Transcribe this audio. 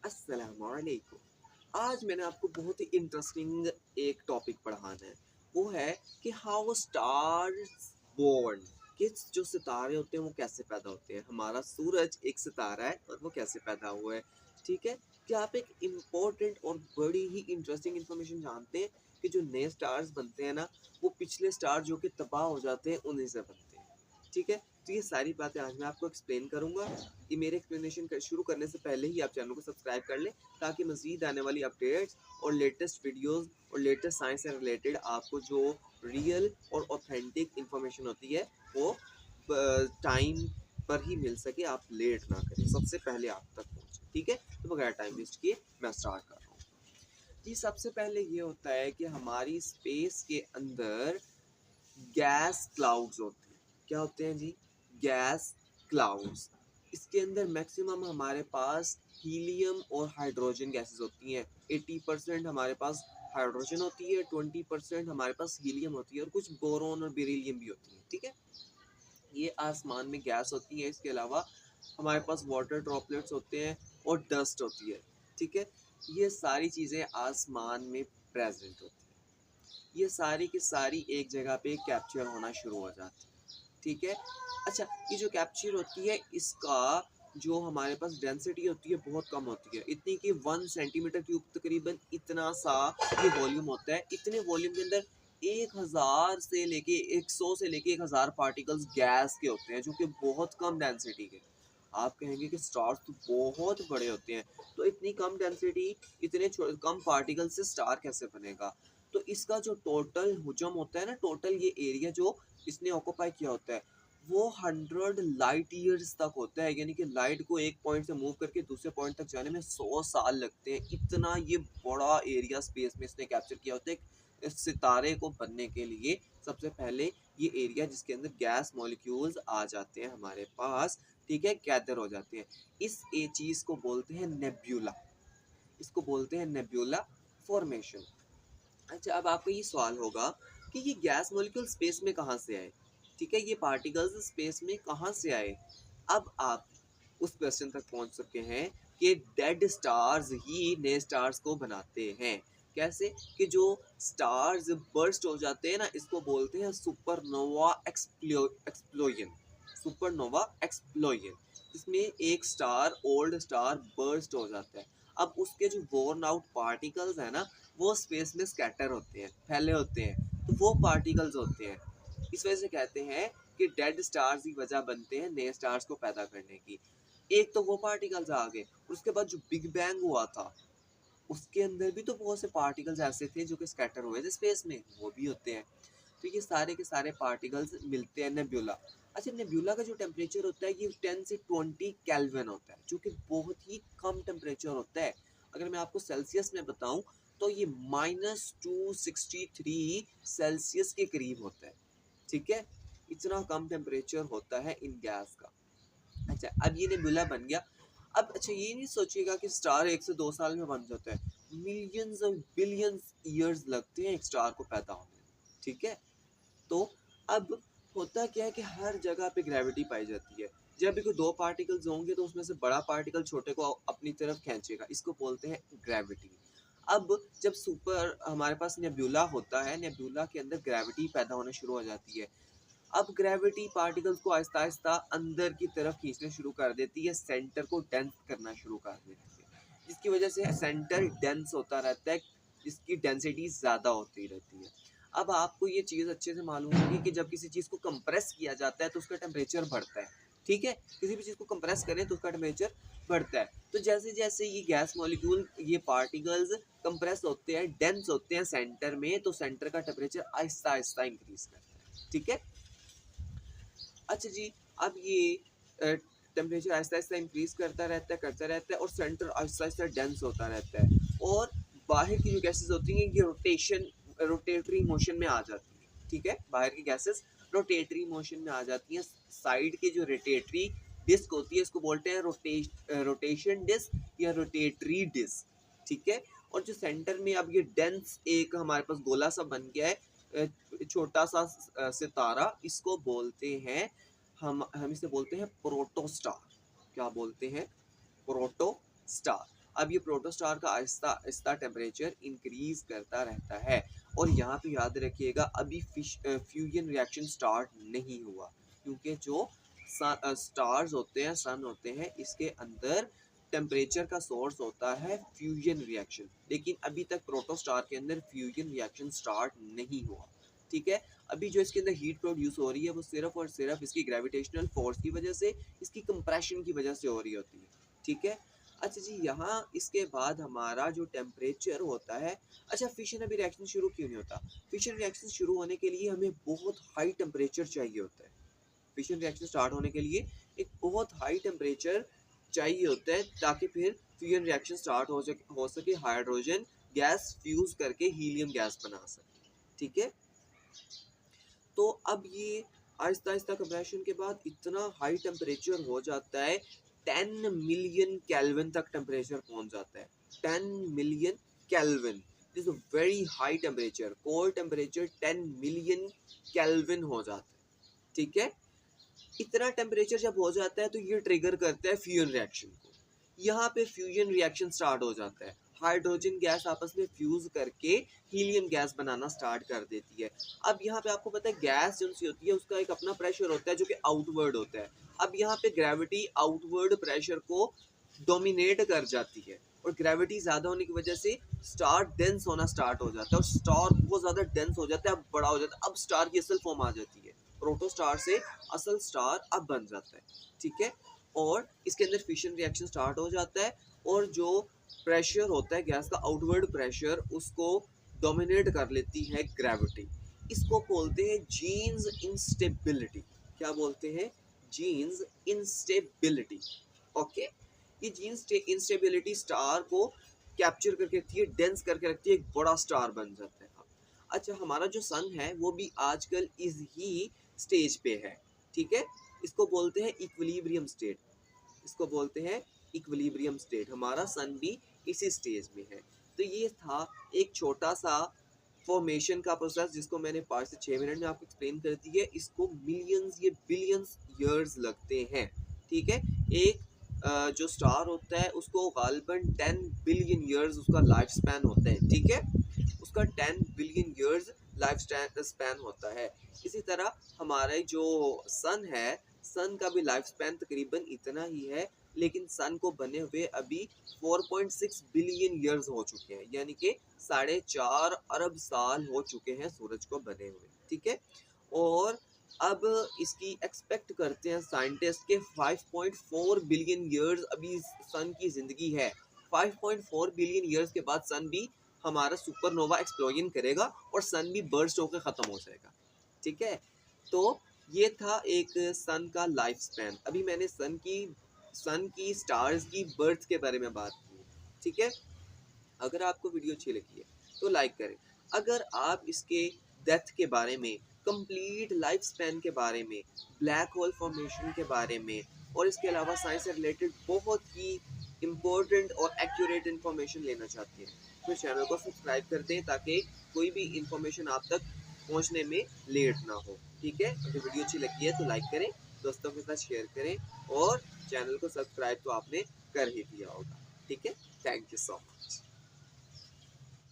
अस्सलामुअलैकुम। आज मैंने आपको बहुत ही इंटरेस्टिंग एक टॉपिक पढ़ाना है। वो है कि हाउ स्टार्स बोर्न, कि जो सितारे होते हैं वो कैसे पैदा होते हैं। हमारा सूरज एक सितारा है और वो कैसे पैदा हुआ है। ठीक है, क्या आप एक इम्पोर्टेंट और बड़ी ही इंटरेस्टिंग इन्फॉर्मेशन जानते हैं कि जो नए स्टार्स बनते हैं ना, वो पिछले स्टार जो कि तबाह हो जाते हैं उन्हीं से बनते हैं। ठीक है, तो ये सारी बातें आज मैं आपको एक्सप्लेन करूंगा। ये मेरे एक्सप्लेनेशन शुरू करने से पहले ही आप चैनल को सब्सक्राइब कर लें, ताकि मज़ीद आने वाली अपडेट्स और लेटेस्ट वीडियोस और लेटेस्ट साइंस से रिलेटेड आपको जो रियल और ऑथेंटिक इंफॉर्मेशन होती है वो टाइम पर ही मिल सके, आप लेट ना करें, सबसे पहले आप तक पहुँचे। ठीक है, तो बगैर टाइम वेस्ट किए मैं स्टार्ट कर रहा हूँ। जी, सबसे पहले ये होता है कि हमारी स्पेस के अंदर गैस क्लाउड्स होते हैं। क्या होते हैं जी? Gas clouds. इसके अंदर मैक्सिमम हमारे पास हीलियम और हाइड्रोजन गैसेस होती हैं। 80% हमारे पास हाइड्रोजन होती है, 20% हमारे पास हीलियम होती है, और कुछ बोरोन और बेरिलियम भी होती है। ठीक है, ये आसमान में गैस होती है। इसके अलावा हमारे पास वाटर ड्रॉपलेट्स होते हैं और डस्ट होती है। ठीक है, ये सारी चीज़ें आसमान में प्रेजेंट होती हैं। ये सारी की सारी एक जगह पे कैप्चर होना शुरू हो जाती है। ठीक है, अच्छा, ये जो कैप्चर होती है इसका जो हमारे पास डेंसिटी होती है बहुत कम होती है, इतनी कि 1 सेंटीमीटर क्यूब तकरीबन इतना सा ये वॉल्यूम होता है। इतने वॉल्यूम के अंदर 1000 से लेके 100 से लेके 1000 पार्टिकल्स गैस के होते हैं, जो कि बहुत कम डेंसिटी के। आप कहेंगे कि स्टार्स तो बहुत बड़े होते हैं, तो इतनी कम डेंसिटी, इतने कम पार्टिकल से स्टार कैसे बनेगा? तो इसका जो टोटल हुजम होता है ना, टोटल ये एरिया जो इसने ऑक्यूपाई किया होता है, वो 100 लाइट ईयर्स तक होता है। यानी कि लाइट को एक पॉइंट से मूव करके दूसरे पॉइंट तक जाने में 100 साल लगते हैं। इतना ये बड़ा एरिया स्पेस में इसने कैप्चर किया होता है इस सितारे को बनने के लिए। सबसे पहले ये एरिया जिसके अंदर गैस मॉलिक्यूल्स आ जाते हैं हमारे पास, ठीक है, गैदर हो जाते हैं। इस ए चीज को बोलते हैं नेब्यूला। इसको बोलते हैं नेब्यूला फॉर्मेशन। अच्छा, अब आपको ये सवाल होगा कि ये गैस मॉलिक्यूल स्पेस में कहाँ से आए। ठीक है, ये पार्टिकल्स स्पेस में कहाँ से आए। अब आप उस क्वेश्चन तक पहुंच चुके हैं कि डेड स्टार्स ही नए स्टार्स को बनाते हैं। कैसे? कि जो स्टार्स बर्स्ट हो जाते हैं ना, इसको बोलते हैं सुपरनोवा एक्सप्लोजन। सुपरनोवा एक्सप्लोजन, इसमें एक स्टार, ओल्ड स्टार बर्स्ट हो जाता है। अब उसके जो वोर्न आउट पार्टिकल्स है ना, वो स्पेस में स्कैटर होते हैं, फैले होते हैं, तो वो पार्टिकल्स होते हैं। इस वजह से कहते हैं कि डेड स्टार्स ही वजह बनते हैं नए स्टार्स को पैदा करने की। एक तो वो पार्टिकल्स आ गए, उसके बाद जो बिग बैंग हुआ था उसके अंदर भी तो बहुत से पार्टिकल्स ऐसे थे जो कि स्कैटर हुए थे स्पेस में, वो भी होते हैं। तो ये सारे के सारे पार्टिकल्स मिलते हैं नेब्यूला। अच्छा, नेब्यूला का जो टेम्परेचर होता है ये 10 से 20 केल्विन होता है, जो कि बहुत ही कम टेम्परेचर होता है। अगर मैं आपको सेल्सियस में बताऊं तो ये -263 सेल्सियस के करीब होता है। ठीक है, इतना कम टेम्परेचर होता है इन गैस का। अच्छा, अब ये नेबुला बन गया। अब अच्छा, ये नहीं सोचिएगा कि स्टार 1 से 2 साल में बन जाता है। मिलियंस और बिलियंस ईयर्स लगते हैं एक स्टार को पैदा होने में। ठीक है, तो अब होता क्या है कि हर जगह पे ग्रेविटी पाई जाती है। जब भी कोई दो पार्टिकल्स होंगे तो उसमें से बड़ा पार्टिकल छोटे को अपनी तरफ खींचेगा, इसको बोलते हैं ग्रेविटी। अब जब सुपर हमारे पास नेब्यूला होता है, नेब्यूला के अंदर ग्रेविटी पैदा होना शुरू हो जाती है। अब ग्रेविटी पार्टिकल्स को आहिस्ता आहिस्ता अंदर की तरफ खींचना शुरू कर देती है, सेंटर को डेंस करना शुरू कर देती है, जिसकी वजह से सेंटर डेंस होता रहता है, जिसकी डेंसिटी ज़्यादा होती रहती है। अब आपको ये चीज़ अच्छे से मालूम होगी कि जब किसी चीज़ को कंप्रेस किया जाता है तो उसका टेम्परेचर बढ़ता है। ठीक है, किसी भी चीज़ को कंप्रेस करें तो उसका टेम्परेचर बढ़ता है। तो जैसे जैसे ये गैस मॉलिक्यूल, ये पार्टिकल्स कंप्रेस होते हैं, डेंस होते हैं सेंटर में, तो सेंटर का टेम्परेचर आहिस्ता आहिस्ता इंक्रीज करता है। ठीक है, अच्छा जी, अब ये टेम्परेचर आहिस्ता आहिस्ता इंक्रीज करता रहता है और सेंटर आहिस्ता आहिस्ता डेंस होता रहता है, और बाहर की जो गैसेस होती हैं ये रोटेटरी मोशन में आ जाती हैं। ठीक है, बाहर की गैसेस रोटेटरी मोशन में आ जाती हैं। साइड की जो रोटेटरी डिस्क होती है इसको बोलते हैं रोटेशन डिस्क या रोटेटरी डिस्क। ठीक है, और जो सेंटर में अब ये डेंस एक हमारे पास गोला सा बन गया है, छोटा सा सितारा, इसको बोलते हैं, हम इसे बोलते हैं प्रोटोस्टार। क्या बोलते हैं? प्रोटोस्टार। अब ये प्रोटोस्टार का आहिस्ता आहिस्ता टेम्परेचर इंक्रीज करता रहता है। और यहाँ पे याद रखिएगा अभी फ्यूजन रिएक्शन स्टार्ट नहीं हुआ, क्योंकि जो स्टार्स होते हैं, सन होते हैं, इसके अंदर टेम्परेचर का सोर्स होता है फ्यूजन रिएक्शन, लेकिन अभी तक प्रोटोस्टार के अंदर फ्यूजन रिएक्शन स्टार्ट नहीं हुआ। ठीक है, अभी जो इसके अंदर हीट प्रोड्यूस हो रही है वो सिर्फ और सिर्फ इसकी ग्रेविटेशनल फोर्स की वजह से, इसकी कंप्रेशन की वजह से हो रही होती है। ठीक है, अच्छा जी, यहाँ इसके बाद हमारा जो टेम्परेचर होता है, अच्छा फिशन अभी रिएक्शन शुरू क्यों नहीं होता? फिशन रिएक्शन शुरू होने के लिए हमें बहुत हाई टेम्परेचर चाहिए होता है। फिशन रिएक्शन स्टार्ट होने के लिए एक बहुत हाई टेम्परेचर चाहिए होता है, ताकि फिर फ्यूजन रिएक्शन स्टार्ट हो सके, हाइड्रोजन गैस फ्यूज करके हीलियम गैस बना सके। ठीक है, तो अब ये आहिस्ता आहिस्ता कंप्रेशन के बाद इतना हाई टेम्परेचर हो जाता है, 10 मिलियन केल्विन तक टेम्परेचर पहुंच जाता है। 10 million kelvin is a very high temperature. Core temperature 10 million kelvin हो जाता है। ठीक है, इतना टेम्परेचर जब हो जाता है तो ये ट्रिगर करता है फ्यूजन रिएक्शन को। यहाँ पे फ्यूजन रिएक्शन स्टार्ट हो जाता है, हाइड्रोजन गैस आपस में फ्यूज करके हीलियम गैस बनाना स्टार्ट कर देती है। अब यहाँ पे आपको पता है गैस जो सी होती है उसका एक अपना प्रेशर होता है जो कि आउटवर्ड होता है। अब यहाँ पे ग्रेविटी आउटवर्ड प्रेशर को डोमिनेट कर जाती है, और ग्रेविटी ज्यादा होने की वजह से स्टार डेंस होना स्टार्ट हो जाता है, और स्टार बहुत ज्यादा डेंस हो जाता है, अब बड़ा हो जाता है। अब स्टार की असल फॉर्म आ जाती है, प्रोटोस्टार से असल स्टार अब बन जाता है। ठीक है, और इसके अंदर फिशन रिएक्शन स्टार्ट हो जाता है, और जो प्रेशर होता है गैस का, आउटवर्ड प्रेशर, उसको डोमिनेट कर लेती है ग्रेविटी। इसको बोलते हैं जीन्स इंस्टेबिलिटी। क्या बोलते हैं? Genes instability. ओके, ये जीन्स इंस्टेबिलिटी स्टार को कैप्चर करके रखती है, डेंस करके रखती है, एक बड़ा स्टार बन जाता है। अच्छा, हमारा जो सन है वो भी आजकल इस ही स्टेज पे है। ठीक है, इसको बोलते हैं इक्विलिब्रियम स्टेट। इसको बोलते हैं इक्विलिब्रियम स्टेट। हमारा सन भी इसी स्टेज में है। तो ये था एक छोटा सा फॉर्मेशन का प्रोसेस, जिसको मैंने 5 से 6 मिनट में आपको एक्सप्लेन कर दी है। इसको मिलियंस ये बिलियंस ईयर्स लगते हैं। ठीक है, एक जो स्टार होता है उसको गालिबन 10 बिलियन ईयर्स उसका लाइफ स्पैन होता है। ठीक है, उसका 10 बिलियन ईयर्स लाइफ स्पैन होता है। इसी तरह हमारे जो सन है, सन का भी लाइफ स्पैन तकरीबन इतना ही है, लेकिन सन को बने हुए अभी 4.6 बिलियन ईयर्स हो चुके हैं, यानी कि 4.5 अरब साल हो चुके हैं सूरज को बने हुए। ठीक है, और अब इसकी एक्सपेक्ट करते हैं साइंटिस्ट के 5.4 बिलियन ईयर्स अभी सन की जिंदगी है। 5.4 बिलियन ईयर्स के बाद सन भी हमारा सुपरनोवा एक्सप्लोजन करेगा और सन भी बर्स्ट होकर खत्म हो जाएगा। ठीक है, तो ये था एक सन का लाइफ स्पैन। अभी मैंने सन की स्टार्स की बर्थ के बारे में बात की। ठीक है, अगर आपको वीडियो अच्छी लगी है तो लाइक करें। अगर आप इसके डेथ के बारे में, कंप्लीट लाइफ स्पैन के बारे में, ब्लैक होल फॉर्मेशन के बारे में, और इसके अलावा साइंस से रिलेटेड बहुत ही इम्पोर्टेंट और एक्यूरेट इन्फॉर्मेशन लेना चाहते हैं, तो चैनल को सब्सक्राइब कर दें, ताकि कोई भी इन्फॉर्मेशन आप तक पहुंचने में लेट ना हो। ठीक है, अगर वीडियो अच्छी लगी है तो लाइक करें, दोस्तों के साथ शेयर करें, और चैनल को सब्सक्राइब तो आपने कर ही दिया होगा। ठीक है, थैंक यू सो मच।